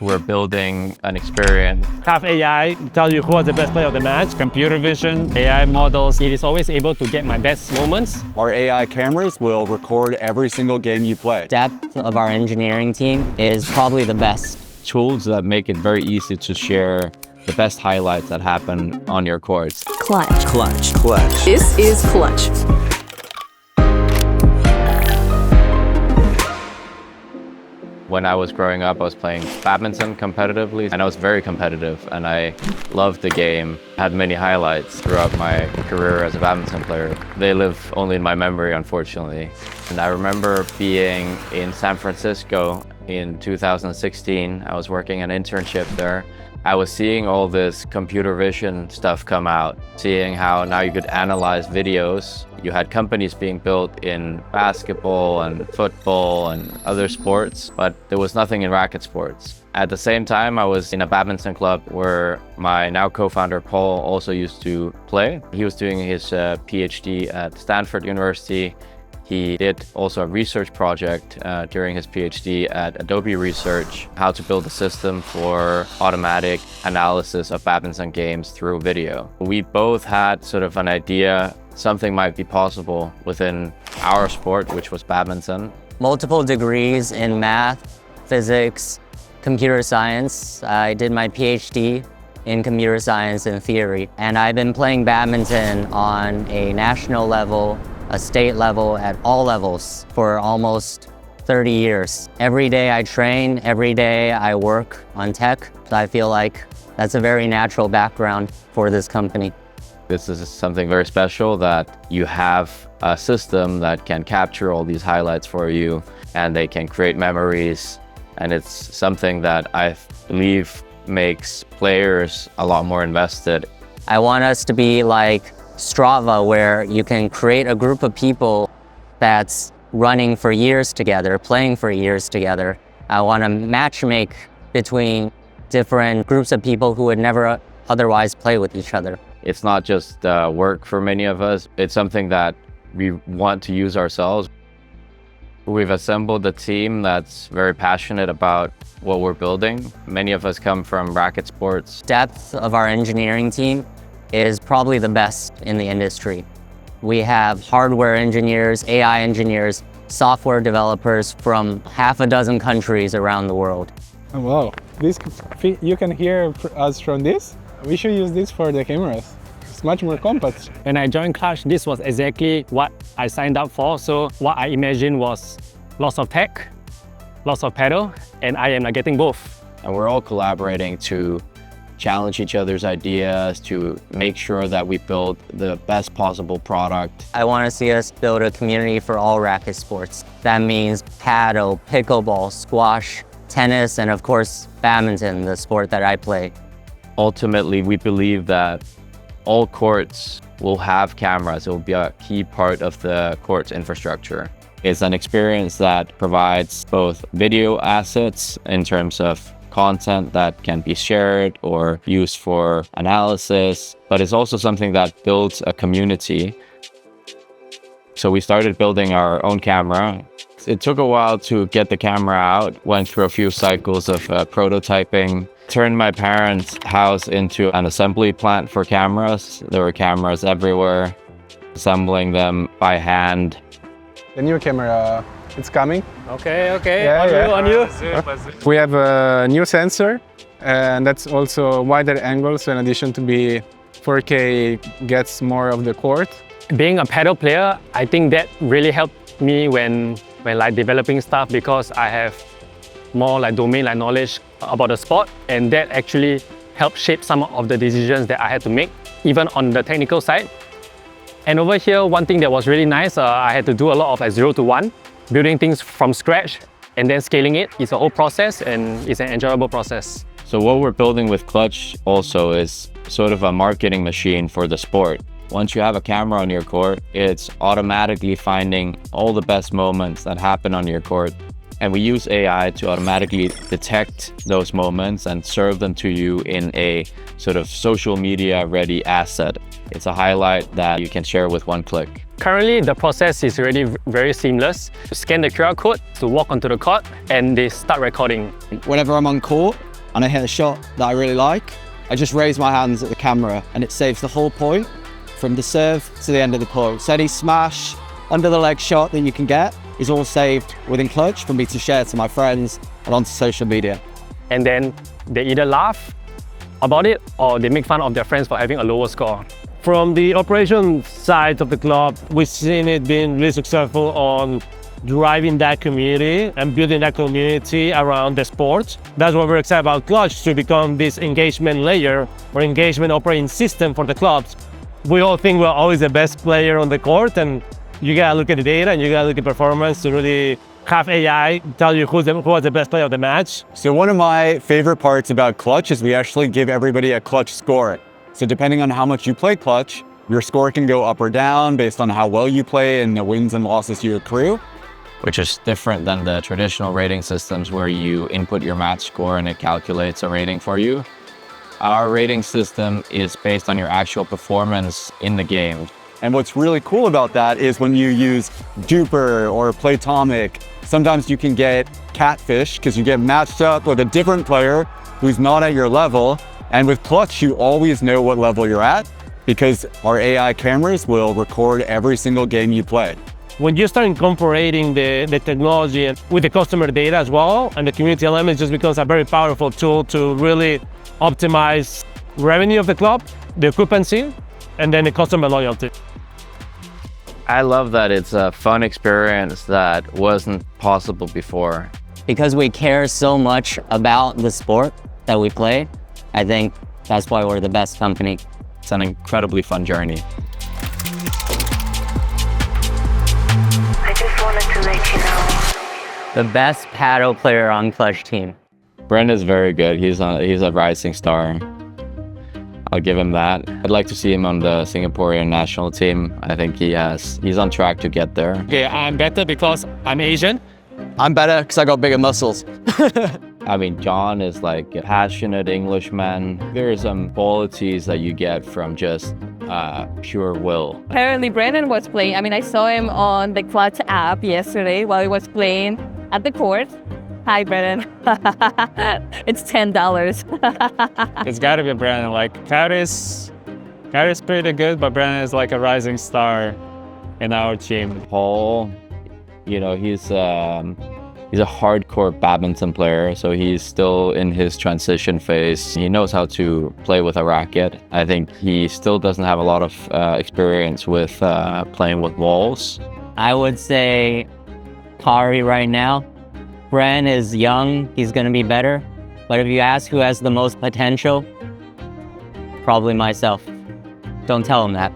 we're building an experience. Have AI tell you who are the best player of the match, computer vision, AI models. It is always able to get my best moments. Our AI cameras will record every single game you play. Depth of our engineering team is probably the best. Tools that make it very easy to share the best highlights that happen on your courts. Clutch. Clutch. Clutch. This is Clutch. When I was growing up, I was playing badminton competitively, and I was very competitive, and I loved the game. I had many highlights throughout my career as a badminton player. They live only in my memory, unfortunately. And I remember being in San Francisco in 2016. I was working an internship there. I was seeing all this computer vision stuff come out, seeing how now you could analyze videos. You had companies being built in basketball and football and other sports, but there was nothing in racket sports. At the same time, I was in a badminton club where my now co-founder Paul also used to play. He was doing his PhD at Stanford University. He did also a research project during his PhD at Adobe Research, how to build a system for automatic analysis of badminton games through video. We both had sort of an idea something might be possible within our sport, which was badminton. Multiple degrees in math, physics, computer science. I did my PhD in computer science and theory, and I've been playing badminton on a national level, a state level, at all levels for almost 30 years. Every day I train, every day I work on tech. So I feel like that's a very natural background for this company. This is something very special, that you have a system that can capture all these highlights for you, and they can create memories. And it's something that I believe makes players a lot more invested. I want us to be like Strava, where you can create a group of people that's running for years together, playing for years together. I want to matchmake between different groups of people who would never otherwise play with each other. It's not just work for many of us. It's something that we want to use ourselves. We've assembled a team that's very passionate about what we're building. Many of us come from racket sports. Depth of our engineering team is probably the best in the industry. We have hardware engineers, AI engineers, software developers from half a dozen countries around the world. Oh, wow, you can hear us from this? We should use this for the cameras. It's much more compact. When I joined Clutch, this was exactly what I signed up for. So what I imagined was lots of tech, lots of Padel, and I am getting both. And we're all collaborating to challenge each other's ideas, to make sure that we build the best possible product. I want to see us build a community for all racket sports. That means paddle, pickleball, squash, tennis, and of course, badminton, the sport that I play. Ultimately, we believe that all courts will have cameras. It will be a key part of the court's infrastructure. It's an experience that provides both video assets in terms of content that can be shared or used for analysis, but it's also something that builds a community. So we started building our own camera. It took a while to get the camera out, went through a few cycles of prototyping, turned my parents' house into an assembly plant for cameras. There were cameras everywhere, assembling them by hand. The new camera, it's coming. Okay, On you. you. We have a new sensor, and that's also wider angles. So in addition to be 4K, gets more of the court. Being a Padel player, I think that really helped me when developing stuff, because I have more domain knowledge about the sport, and that actually helped shape some of the decisions that I had to make, even on the technical side. And over here, one thing that was really nice, I had to do a lot of 0 to 1, building things from scratch and then scaling it. It's a whole process, and it's an enjoyable process. So what we're building with Clutch also is sort of a marketing machine for the sport. Once you have a camera on your court, it's automatically finding all the best moments that happen on your court. And we use AI to automatically detect those moments and serve them to you in a sort of social media ready asset. It's a highlight that you can share with one click. Currently, the process is really very seamless. You scan the QR code to walk onto the court, and they start recording. Whenever I'm on court, and I hit a shot that I really like, I just raise my hands at the camera and it saves the whole point from the serve to the end of the point. So any smash, under the leg shot that you can get is all saved within Clutch for me to share to my friends and onto social media. And then they either laugh about it or they make fun of their friends for having a lower score. From the operation side of the club, we've seen it being really successful on driving that community and building that community around the sport. That's what we're excited about Clutch, to become this engagement layer or engagement operating system for the clubs. We all think we're always the best player on the court, and you gotta look at the data and you gotta look at performance to really have AI tell you who was the best player of the match. So one of my favorite parts about Clutch is we actually give everybody a Clutch score. So depending on how much you play Clutch, your score can go up or down based on how well you play and the wins and losses you accrue. Which is different than the traditional rating systems where you input your match score and it calculates a rating for you. Our rating system is based on your actual performance in the game. And what's really cool about that is when you use Duper or Playtomic, sometimes you can get catfish because you get matched up with a different player who's not at your level. And with Clutch, you always know what level you're at because our AI cameras will record every single game you play. When you start incorporating the technology with the customer data as well, and the community element just becomes a very powerful tool to really optimize revenue of the club, the occupancy, and then the customer loyalty. I love that it's a fun experience that wasn't possible before. Because we care so much about the sport that we play, I think that's why we're the best company. It's an incredibly fun journey. I just wanted to let you know. The best paddle player on Clutch team. Brent is very good. He's a rising star. I'll give him that. I'd like to see him on the Singaporean national team. I think he's on track to get there. Okay, I'm better because I'm Asian. I'm better because I got bigger muscles. I mean, John is like a passionate Englishman. There are some qualities that you get from just pure will. Apparently Brandon was playing. I mean, I saw him on the Clutch app yesterday while he was playing at the court. Hi, Brandon. It's $10. It's got to be Brandon. Like, Kyrie's pretty good, but Brandon is like a rising star in our team. Paul, you know, he's a hardcore badminton player, so he's still in his transition phase. He knows how to play with a racket. I think he still doesn't have a lot of experience with playing with balls. I would say Kari right now. Bren is young, he's gonna be better. But if you ask who has the most potential, probably myself. Don't tell him that.